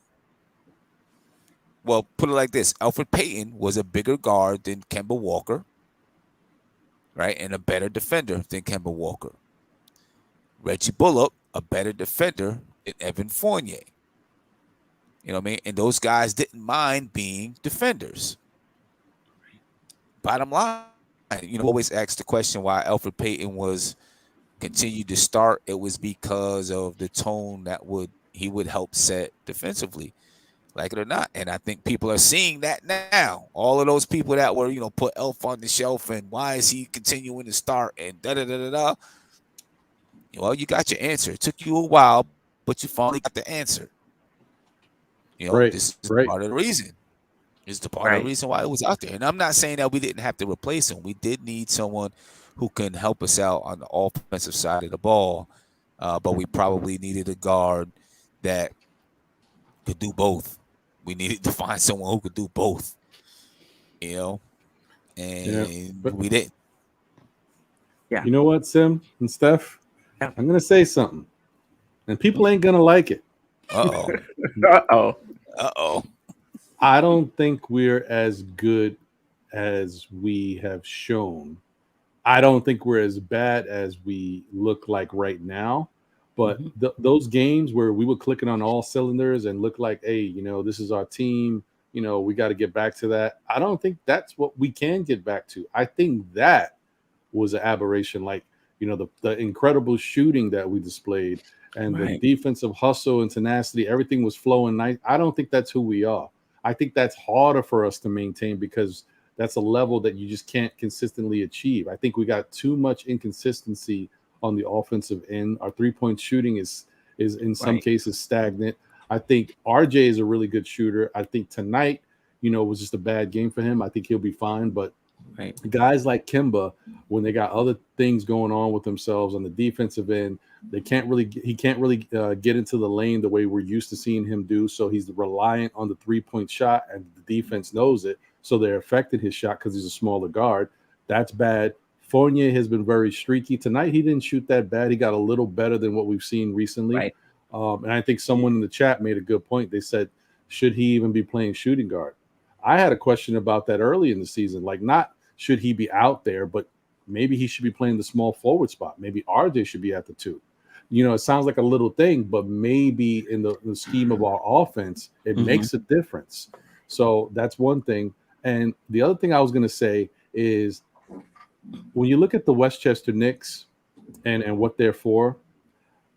well, put it like this: Alfred Payton was a bigger guard than Kemba Walker, right, and a better defender than Kemba Walker. Reggie Bullock, a better defender than Evan Fournier. You know what I mean? And those guys didn't mind being defenders. Bottom line, always ask the question why Alfred Payton was continued to start. It was because of the tone that he would help set defensively, like it or not. And I think people are seeing that now. All of those people that were, put Elf on the shelf and why is he continuing to start and da da da da da. Well, you got your answer. It took you a while, but you finally got the answer. Right, This is right. part of the reason. It's the part of Right. the reason why it was out there. And I'm not saying that we didn't have to replace him. We did need someone who can help us out on the offensive side of the ball. But we probably needed a guard that could do both. We needed to find someone who could do both. Yeah. And But we didn't. Yeah. you know what, Sim and Steph? Yeah. I'm gonna say something. And people ain't gonna like it. Uh-oh. Uh-oh. Uh-oh. I don't think we're as good as we have shown. I don't think we're as bad as we look like right now. But those games where we were clicking on all cylinders and look like, hey, this is our team, we got to get back to that. I don't think that's what we can get back to. I think that was an aberration. Like, the incredible shooting that we displayed and the defensive hustle and tenacity, everything was flowing nice. I don't think that's who we are. I think that's harder for us to maintain because that's a level that you just can't consistently achieve. I think we got too much inconsistency on the offensive end. Our three-point shooting is in some cases stagnant. I think RJ is a really good shooter. I think tonight, was just a bad game for him. I think he'll be fine. But guys like Kemba, when they got other things going on with themselves on the defensive end, he can't really get into the lane the way we're used to seeing him do. So he's reliant on the three-point shot, and the defense knows it. So they're affecting his shot because he's a smaller guard. That's bad. Fournier has been very streaky. Tonight, he didn't shoot that bad. He got a little better than what we've seen recently. Right. And I think someone in the chat made a good point. They said, should he even be playing shooting guard? I had a question about that early in the season. Like, not should he be out there, but maybe he should be playing the small forward spot. Maybe RJ should be at the 2. It sounds like a little thing, but maybe in the scheme of our offense, it makes a difference. So that's one thing. And the other thing I was going to say is when you look at the Westchester Knicks and what they're for,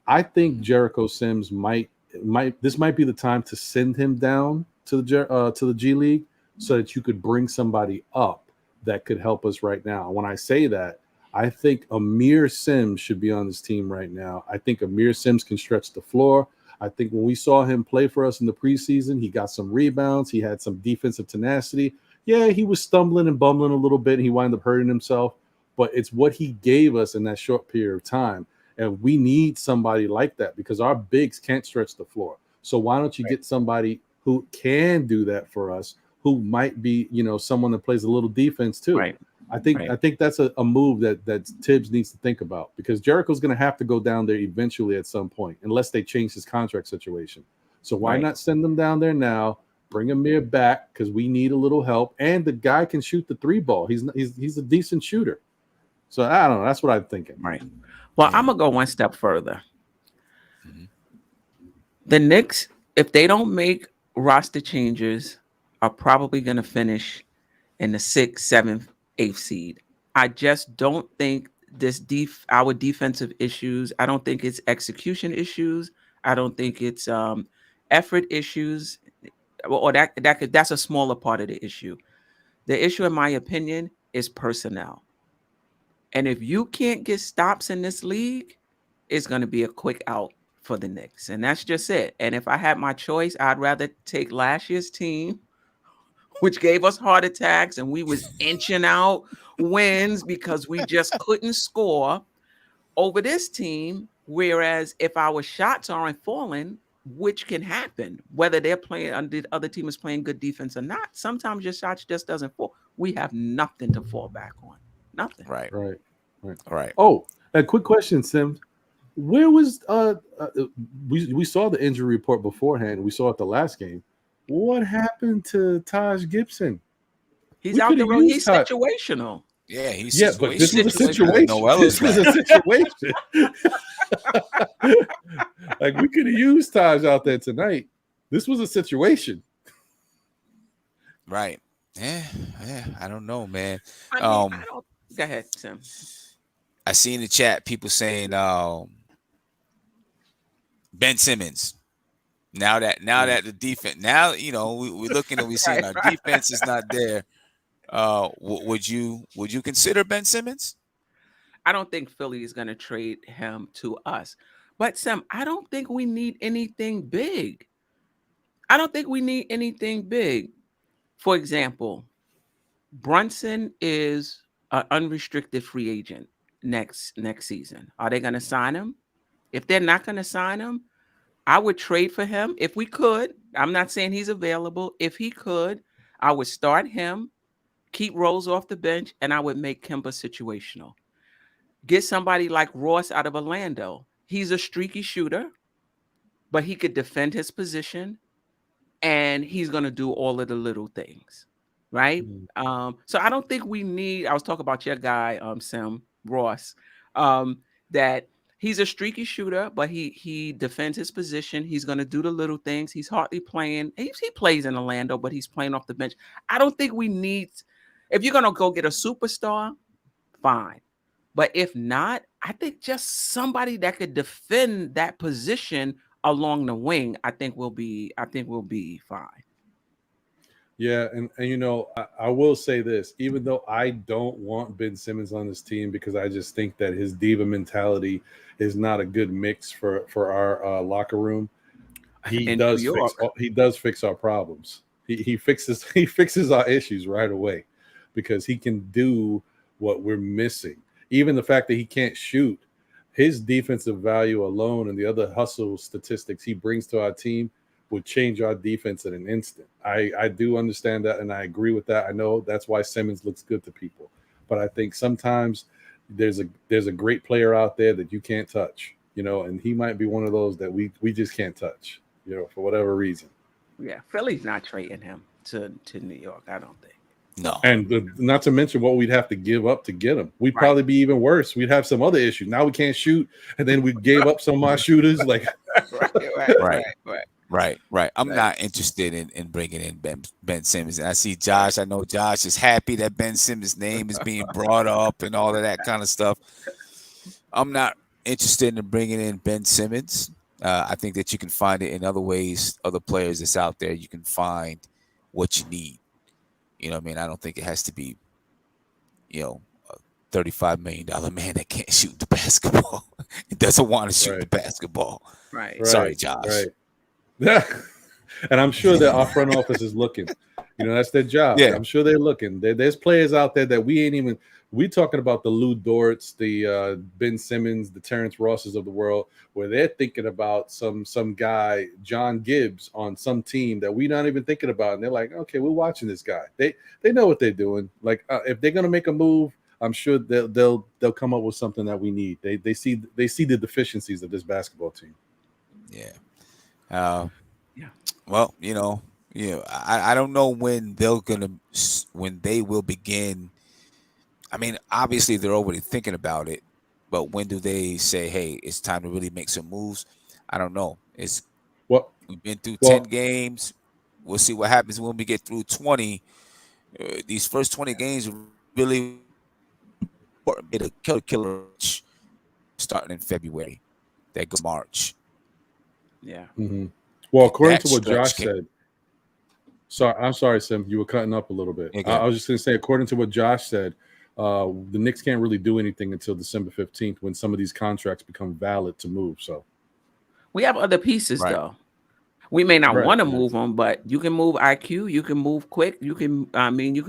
I think Jericho Sims might be the time to send him down to the G League so that you could bring somebody up that could help us right now. When I say that, I think Amir Sims should be on this team right now. I think Amir Sims can stretch the floor. I think when we saw him play for us in the preseason, he got some rebounds. He had some defensive tenacity. Yeah, he was stumbling and bumbling a little bit. And he wound up hurting himself. But it's what he gave us in that short period of time. And we need somebody like that because our bigs can't stretch the floor. So why don't you get somebody who can do that for us, who might be, someone that plays a little defense too. Right. I think that's a move that Tibbs needs to think about because Jericho's going to have to go down there eventually at some point, unless they change his contract situation. So why not send them down there now? Bring Amir back because we need a little help, and the guy can shoot the 3 ball. He's a decent shooter. So I don't know. That's what I'm thinking. Right. Well, I'm gonna go one step further. The Knicks, if they don't make roster changes, are probably going to finish in the 6th, 7th, 8th seed. I just don't think our defensive issues. I don't think it's execution issues. I don't think it's effort issues, or that's a smaller part of the issue. The issue, in my opinion, is personnel. And if you can't get stops in this league, it's going to be a quick out for the Knicks. And that's just it. And if I had my choice, I'd rather take last year's team, which gave us heart attacks and we was inching out wins because we just couldn't score, over this team. Whereas if our shots aren't falling, which can happen, whether they're playing, the other team is playing good defense or not, sometimes your shots just doesn't fall. We have nothing to fall back on. Nothing. Right. Oh, a quick question, Sim. Where was we saw the injury report beforehand. We saw it the last game. What happened to Taj Gibson? He's We out could the have road. used He's Taj. situational. Yeah, he's Yeah, but this was a situational. situation. Noella's This was a back. situation. Like we could have used Taj out there tonight. This was a situation. Right. Yeah, I don't know, man. I mean, I don't. Go ahead, Tim. I see in the chat people saying Ben Simmons. Now that the defense, now we're looking and we're seeing our Right. defense is not there. Would you consider Ben Simmons? I don't think Philly is going to trade him to us. But Sam, I don't think we need anything big. I don't think we need anything big. For example, Brunson is an unrestricted free agent next season. Are they going to sign him? If they're not going to sign him, I would trade for him if we could. I'm not saying he's available. If he could, I would start him, keep Rose off the bench, and I would make Kemba situational. Get somebody like Ross out of Orlando. He's a streaky shooter, but he could defend his position, and he's going to do all of the little things, right? So I don't think we need. I was talking about your guy, Sam Ross, that he's a streaky shooter, but he defends his position. He's going to do the little things. He's hardly playing. He plays in Orlando, but he's playing off the bench. I don't think we need. If you're going to go get a superstar, fine. But if not, I think just somebody that could defend that position along the wing, I think we'll be fine. Yeah, and I will say this, even though I don't want Ben Simmons on this team because I just think that his diva mentality is not a good mix for our locker room. He does fix our problems. He fixes our issues right away because he can do what we're missing. Even the fact that he can't shoot, his defensive value alone and the other hustle statistics he brings to our team would change our defense in an instant. I do understand that, and I agree with that. I know that's why Simmons looks good to people. But I think sometimes there's a great player out there that you can't touch, and he might be one of those that we just can't touch, for whatever reason. Yeah, Philly's not trading him to New York, I don't think. No. And not to mention what we'd have to give up to get him. We'd probably be even worse. We'd have some other issues. Now we can't shoot, and then we gave up some of our shooters. Like, Right. I'm not interested in bringing in Ben Simmons. And I see Josh. I know Josh is happy that Ben Simmons' name is being brought up and all of that kind of stuff. I'm not interested in bringing in Ben Simmons. I think that you can find it in other ways, other players that's out there. You can find what you need. You know what I mean? I don't think it has to be, a $35 million man that can't shoot the basketball. He doesn't want to shoot the basketball. Right. Sorry, Josh. Right. Yeah. And I'm sure that our front office is looking. That's their job. Yeah. I'm sure they're looking. There's players out there that we ain't even. We talking about the Lou Dorts, the Ben Simmons, the Terrence Rosses of the world, where they're thinking about some guy, John Gibbs, on some team that we're not even thinking about, and they're like, okay, we're watching this guy. They know what they're doing. Like if they're gonna make a move, I'm sure they'll come up with something that we need. They see the deficiencies of this basketball team. Yeah. Well, I don't know when they will begin. I mean, obviously they're already thinking about it, but when do they say, "Hey, it's time to really make some moves"? I don't know. We've been through 10 games. We'll see what happens when we get through 20. These first 20 games really made a killer starting in February. That goes March. Yeah. Mm-hmm. Well, according to what Josh said, I'm sorry, Sim, you were cutting up a little bit. I was just going to say, according to what Josh said, the Knicks can't really do anything until December 15th when some of these contracts become valid to move. So we have other pieces, though. We may not want to move them, but you can move IQ, you can move Quick, you can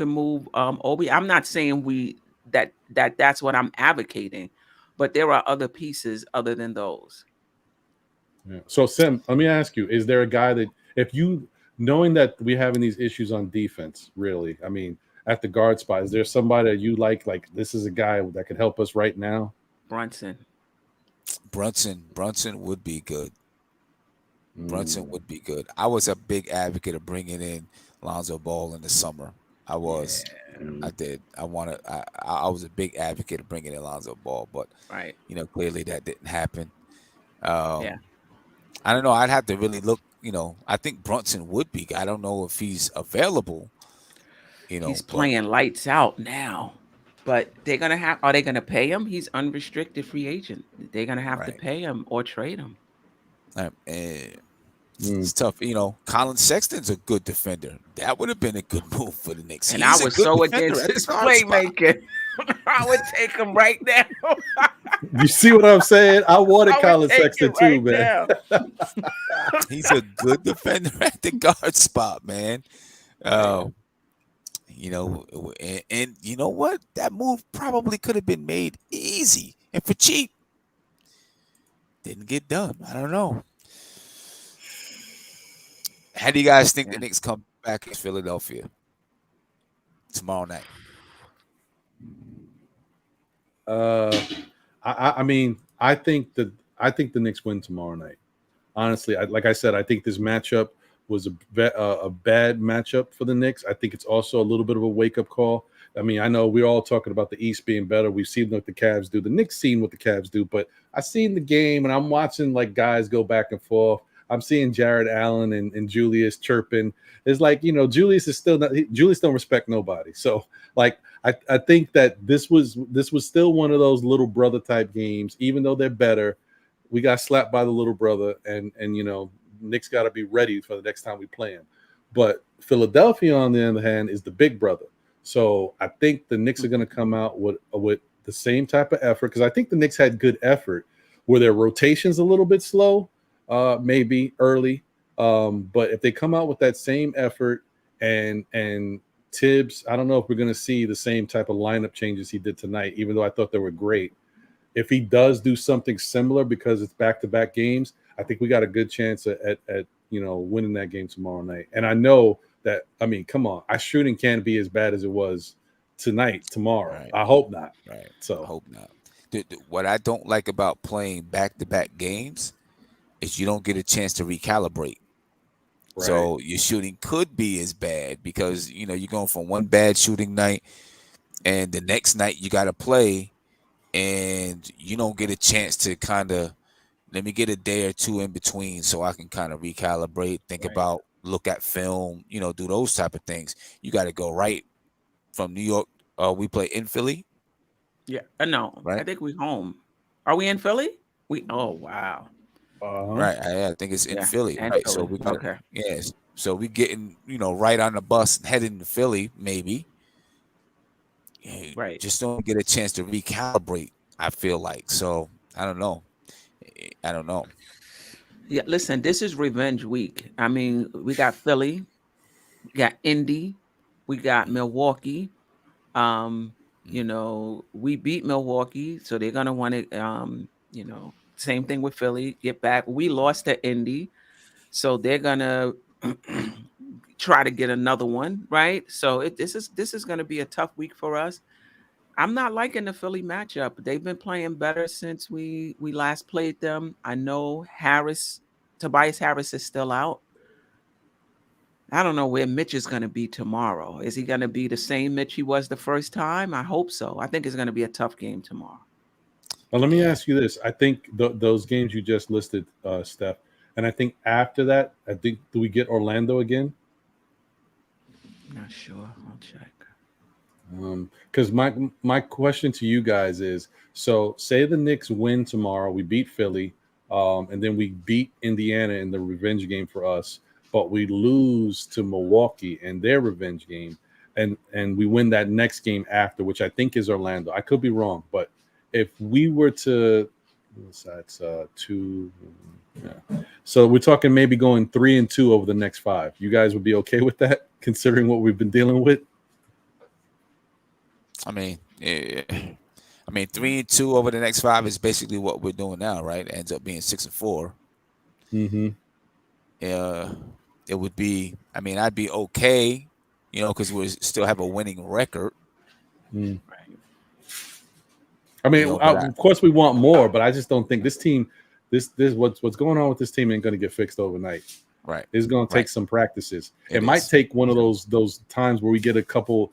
move Obi. I'm not saying that's what I'm advocating, but there are other pieces other than those. Yeah. So Sim, let me ask you: is there a guy that, if you, knowing that we're having these issues on defense, really, I mean, at the guard spot, is there somebody that you like this is a guy that could help us right now? Brunson would be good. Brunson would be good. I was a big advocate of bringing in Lonzo Ball in the summer. I was. I did. I was a big advocate of bringing in Lonzo Ball, but Right. clearly that didn't happen. Yeah. I don't know. I'd have to really look. I think Brunson would be. I don't know if he's available. He's But playing lights out now. But are they gonna pay him? He's unrestricted free agent. They're gonna have to right. pay him or trade him. And it's tough. Colin Sexton's a good defender. That would have been a good move for the Knicks. And I He's a was good so defender against at this the guard spot. playmaker. I would take him right now. You see what I'm saying? I wanted I would Colin take Sexton it too, right man. He's a good defender at the guard spot, man. And you know what? That move probably could have been made easy and for cheap. Didn't get done. I don't know. How do you guys think the Knicks come back in Philadelphia tomorrow night? I mean, I think the Knicks win tomorrow night. Honestly, like I said, I think this matchup was a bad matchup for the Knicks. I think it's also a little bit of a wake-up call. I mean, I know we're all talking about the East being better. We've seen what the Cavs do. The Knicks seen what the Cavs do, but I've seen the game, and I'm watching like guys go back and forth. I'm seeing Jared Allen and Julius chirping. It's like, Julius don't respect nobody. So like I think that this was still one of those little brother type games, even though they're better. We got slapped by the little brother, and Knicks got to be ready for the next time we play him. But Philadelphia, on the other hand, is the big brother. So I think the Knicks are going to come out with the same type of effort, because I think the Knicks had good effort. Were their rotations a little bit slow? Maybe early. But if they come out with that same effort and Tibbs, I don't know if we're going to see the same type of lineup changes he did tonight, even though I thought they were great. If he does do something similar because it's back-to-back games, I think we got a good chance at winning that game tomorrow night. And I know that, I mean, come on, our shooting can't be as bad as it was tomorrow. Right. I hope not. Right. So I hope not. What I don't like about playing back-to-back games is you don't get a chance to recalibrate. Right. So your shooting could be as bad because, you're going from one bad shooting night and the next night you got to play and you don't get a chance to kind of, let me get a day or two in between so I can kind of recalibrate, think about, look at film, do those type of things. You got to go right from New York. We play in Philly. Yeah. No, right? I think we home. Are we in Philly? Oh, wow. Right. I think it's in Philly. Right. Philly. So we got, yes. So we getting, right on the bus and heading to Philly, maybe. Right. Just don't get a chance to recalibrate, I feel like. So I don't know. Yeah, listen, this is revenge week. I mean, we got Philly, we got Indy, we got Milwaukee. We beat Milwaukee, so they're gonna want to same thing with Philly, get back. We lost to Indy, so they're gonna try to get another one, right? So this is gonna be a tough week for us. I'm not liking the Philly matchup. They've been playing better since we last played them. I know Tobias Harris is still out. I don't know where Mitch is going to be tomorrow. Is he going to be the same Mitch he was the first time? I hope so. I think it's going to be a tough game tomorrow. Well, let me ask you this. I think those games you just listed, Steph, and I think after that, do we get Orlando again? Not sure. I'll check. Because my question to you guys is, so say the Knicks win tomorrow, we beat Philly, and then we beat Indiana in the revenge game for us, but we lose to Milwaukee in their revenge game, and we win that next game after, which I think is Orlando. I could be wrong, but if we were to, that's 2. Yeah. So we're talking maybe going 3-2 over the next 5. You guys would be okay with that, considering what we've been dealing with? I mean, 3-2 over the next 5 is basically what we're doing now, right? It ends up being 6-4. Mm-hmm. It would be. I mean, I'd be okay, because we still have a winning record. Mm. I mean, of course we want more, but I just don't think this team. this what's going on with this team ain't going to get fixed overnight. Right. It's going to take Right. some practices. It might is. take one of those times where we get a couple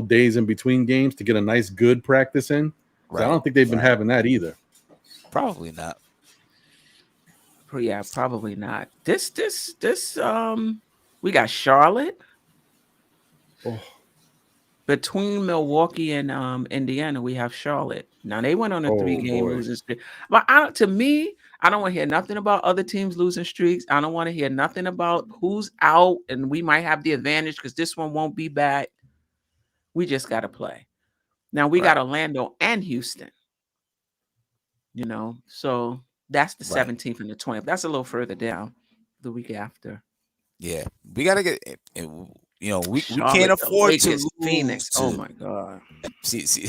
days in between games to get a nice good practice in. Right. I don't think they've been having that either. Probably not. Yeah, probably not. This we got Charlotte. Oh. Between Milwaukee and Indiana, we have Charlotte. Now they went on a 3-game boy. losing streak. But to me, I don't want to hear nothing about other teams losing streaks. I don't want to hear nothing about who's out and we might have the advantage because this one won't be bad. We just got to play. Now we got Orlando and Houston. So that's the 17th and the 20th. That's a little further down the week after. Yeah, we got to get. We Charlotte, can't afford Lakers, to lose. Phoenix. Oh my God. See.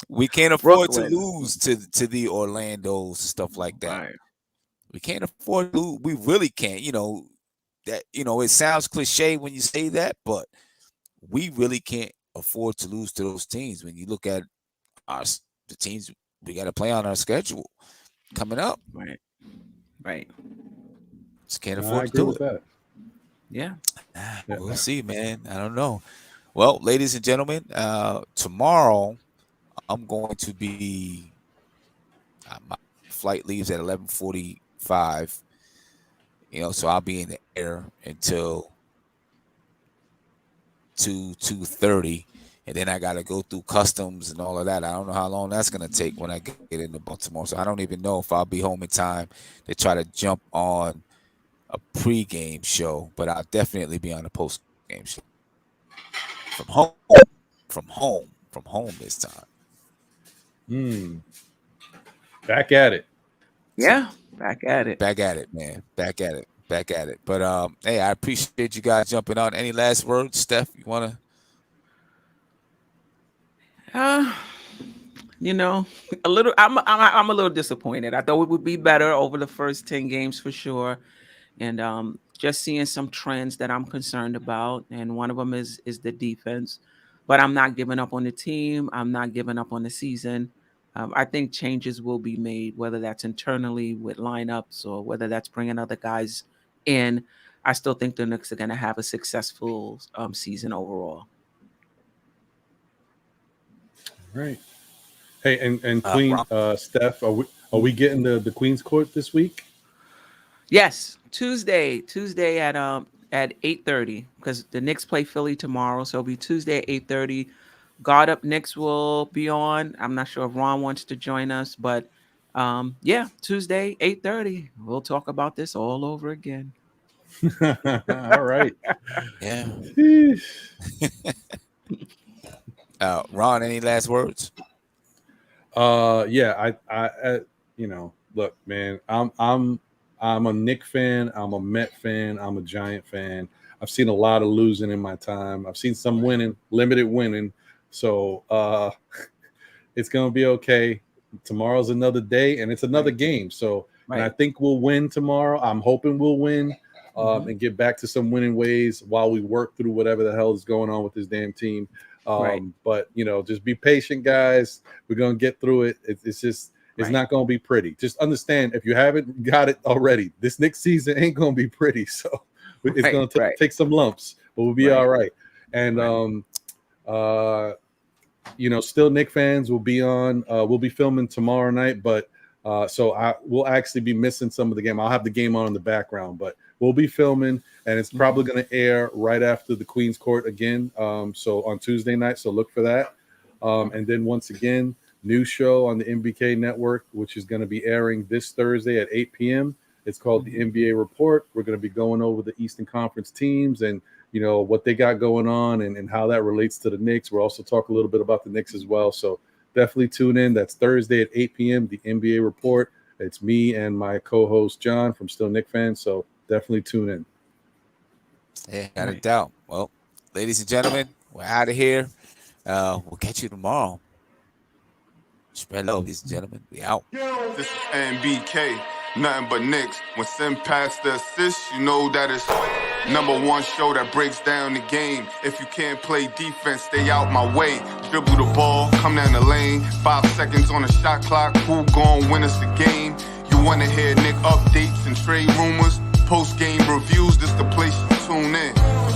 We can't afford Brooklyn. to lose to the Orlandos, stuff like that. Right. We can't afford to lose. We really can't. That it sounds cliche when you say that, but we really can't afford to lose to those teams. When you look at the teams we got to play on our schedule coming up. Right. Just can't afford to do it. That. Yeah. We'll see, man. I don't know. Well, ladies and gentlemen, tomorrow I'm going to be. My flight leaves at 11:45. So I'll be in the air until 2:30, and then I got to go through customs and all of that. I don't know how long that's going to take when I get into Baltimore. So I don't even know if I'll be home in time to try to jump on a pregame show, but I'll definitely be on a postgame show from home this time. Back at it. Yeah, back at it. Back at it, man. Back at it. But hey, I appreciate you guys jumping on. Any last words, Steph? You wanna? A little. I'm a little disappointed. I thought it would be better over the first 10 games for sure, and just seeing some trends that I'm concerned about. And one of them is the defense. But I'm not giving up on the team. I'm not giving up on the season. I think changes will be made, whether that's internally with lineups or whether that's bringing other guys in. I still think the Knicks are going to have a successful season overall. Right. Hey, and Queen Steph, are we getting the Queen's Court this week? Yes, Tuesday at 8:30 because the Knicks play Philly tomorrow, so it'll be Tuesday at 8:30. God Up Knicks will be on. I'm not sure if Ron wants to join us, but Tuesday 8:30. We'll talk about this all over again. All right. Yeah. Ron, any last words? I look, man, I'm a Knick fan, I'm a Met fan, I'm a Giant fan. I've seen a lot of losing in my time. I've seen some winning, limited winning. So it's gonna be okay. Tomorrow's another day and it's another game. So and I think we'll win tomorrow. I'm hoping we'll win and get back to some winning ways while we work through whatever the hell is going on with this damn team. But just be patient, guys. We're gonna get through it. It's not gonna be pretty. Just understand, if you haven't got it already, this next season ain't gonna be pretty. So it's gonna take some lumps, but we'll be all right. And still Knick fans will be on. We'll be filming tomorrow night, but so we'll actually be missing some of the game. I'll have the game on in the background, but we'll be filming, and it's probably going to air right after the Queen's Court again. So on Tuesday night, so look for that. And then once again, new show on the MBK network, which is going to be airing this Thursday at 8 p.m. It's called the NBA Report. We're going to be going over the Eastern Conference teams and what they got going on and how that relates to the Knicks. We'll also talk a little bit about the Knicks as well. So definitely tune in. That's Thursday at 8 p.m. The NBA Report. It's me and my co-host John from Still Knick Fans. So definitely tune in. Yeah, got a doubt. Well, ladies and gentlemen, we're out of here. We'll catch you tomorrow. Spread love, ladies and gentlemen. We out. This is NBK, nothing but Knicks. When Sim passed the assist, you know that it's #1 show that breaks down the game. If you can't play defense, stay out my way. Dribble the ball, come down the lane. 5 seconds on the shot clock, who gon' win us the game? You wanna hear Nick updates and trade rumors? Post-game reviews, this the place to tune in.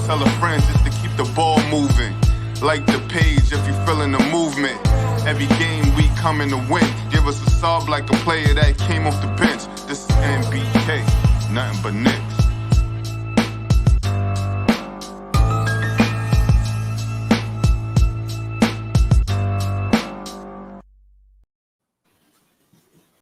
Tell a friend just to keep the ball moving. Like the page if you feeling the movement. Every game we coming to win. Give us a sub like a player that came off the bench. This is NBK, nothing but Knicks.